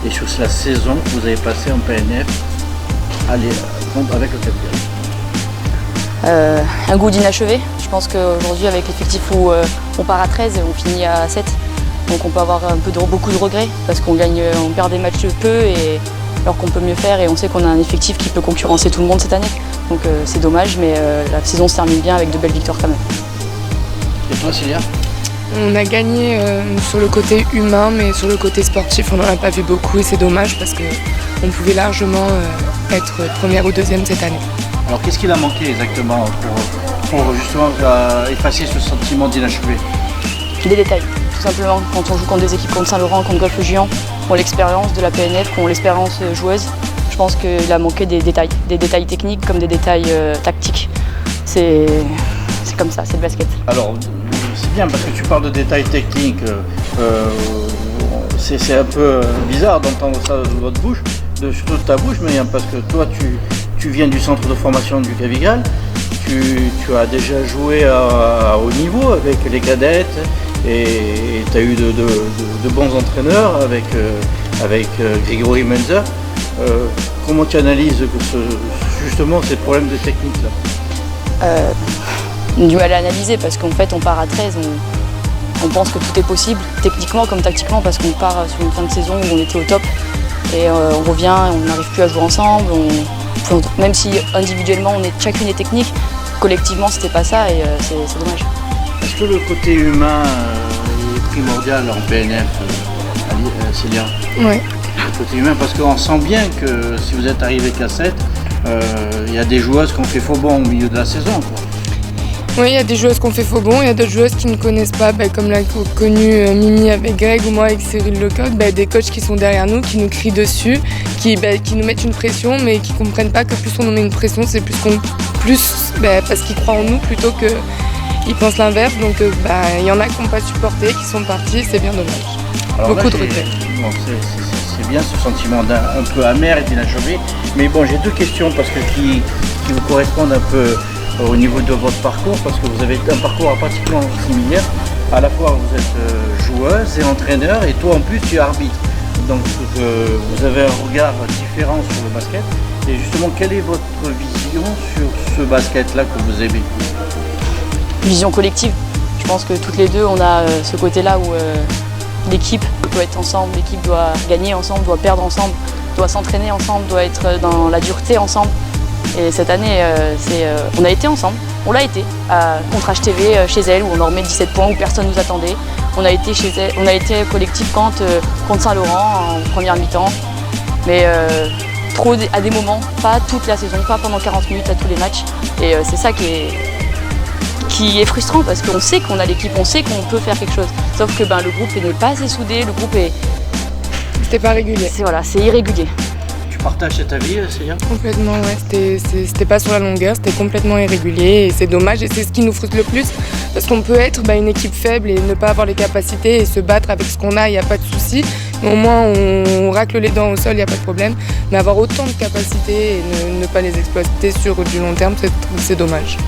et sur la saison que vous avez passée en PNF avec le Capigral? Un goût d'inachevé. Je pense qu'aujourd'hui, avec l'effectif où on part à 13 et on finit à 7, donc on peut avoir beaucoup de regrets parce on perd des matchs peu alors qu'on peut mieux faire et on sait qu'on a un effectif qui peut concurrencer tout le monde cette année. Donc c'est dommage, mais la saison se termine bien avec de belles victoires quand même. Et toi, Célia? On a gagné sur le côté humain, mais sur le côté sportif, on n'en a pas vu beaucoup et c'est dommage parce qu'on pouvait largement être première ou deuxième cette année. Alors qu'est-ce qu'il a manqué exactement pour justement effacer ce sentiment d'inachevé? Des détails, tout simplement. Quand on joue contre des équipes comme Saint-Laurent, contre Golfe-Juan, qui ont l'expérience de la PNF, qui ont l'expérience joueuse, je pense qu'il a manqué des détails techniques comme des détails tactiques. C'est comme ça, c'est le basket. Alors, c'est bien parce que tu parles de détails techniques. C'est un peu bizarre d'entendre ça de votre bouche, surtout de ta bouche, mais parce que toi, tu viens du centre de formation du Capigral. Tu as déjà joué à haut niveau avec les cadettes et tu as eu de bons entraîneurs avec Grégory Menzer. Comment tu analyses justement ces problèmes de technique là? Du mal à analyser parce qu'en fait on part à 13, on pense que tout est possible, techniquement comme tactiquement, parce qu'on part sur une fin de saison où on était au top et on revient, on n'arrive plus à jouer ensemble, même si individuellement chacune est technique, collectivement c'était pas ça et c'est dommage. Est-ce que le côté humain est primordial en PNF, Célia? Oui. Le côté humain, parce qu'on sent bien que si vous êtes arrivé qu'à 7, il y a des joueuses qui ont fait faux bond au milieu de la saison, quoi. Oui, il y a des joueuses qui ont fait faux bond, il y a d'autres joueuses qui ne connaissent pas, comme l'a connu Mimi avec Greg ou moi avec Cyril Lecoq, des coachs qui sont derrière nous, qui nous crient dessus, qui nous mettent une pression, mais qui ne comprennent pas que plus on nous met une pression, c'est parce qu'ils croient en nous plutôt qu'ils pensent l'inverse. Donc il y en a qui n'ont pas supporté, qui sont partis, c'est bien dommage. Alors beaucoup là, de regrets. Bon, c'est bien ce sentiment un peu amer et d'inachevé, mais bon, j'ai deux questions parce que qui vous correspondent un peu au niveau de votre parcours, parce que vous avez un parcours pratiquement similaire. À la fois vous êtes joueuse et entraîneur, et toi en plus tu arbitres. Donc vous avez un regard différent sur le basket. Et justement, quelle est votre vision sur ce basket-là que vous aimez? Vision collective. Je pense que toutes les deux on a ce côté-là où l'équipe doit être ensemble, l'équipe doit gagner ensemble, doit perdre ensemble, doit s'entraîner ensemble, doit être dans la dureté ensemble. Et cette année, on a été ensemble, on l'a été contre HTV chez elle où on en remet 17 points où personne ne nous attendait. On a été chez elle, on a été collectif contre Saint-Laurent en première mi-temps, mais trop à des moments, pas toute la saison, pas pendant 40 minutes à tous les matchs. Et c'est ça qui est frustrant parce qu'on sait qu'on a l'équipe, on sait qu'on peut faire quelque chose. Sauf que le groupe n'est pas assez soudé, le groupe est... C'était pas régulier. C'est irrégulier. Tu partages cet avis, Célia? Complètement, ouais. C'était pas sur la longueur, c'était complètement irrégulier et c'est dommage et c'est ce qui nous frustre le plus parce qu'on peut être une équipe faible et ne pas avoir les capacités et se battre avec ce qu'on a, il n'y a pas de souci. Au moins on racle les dents au sol, il n'y a pas de problème. Mais avoir autant de capacités et ne pas les exploiter sur du long terme, c'est dommage.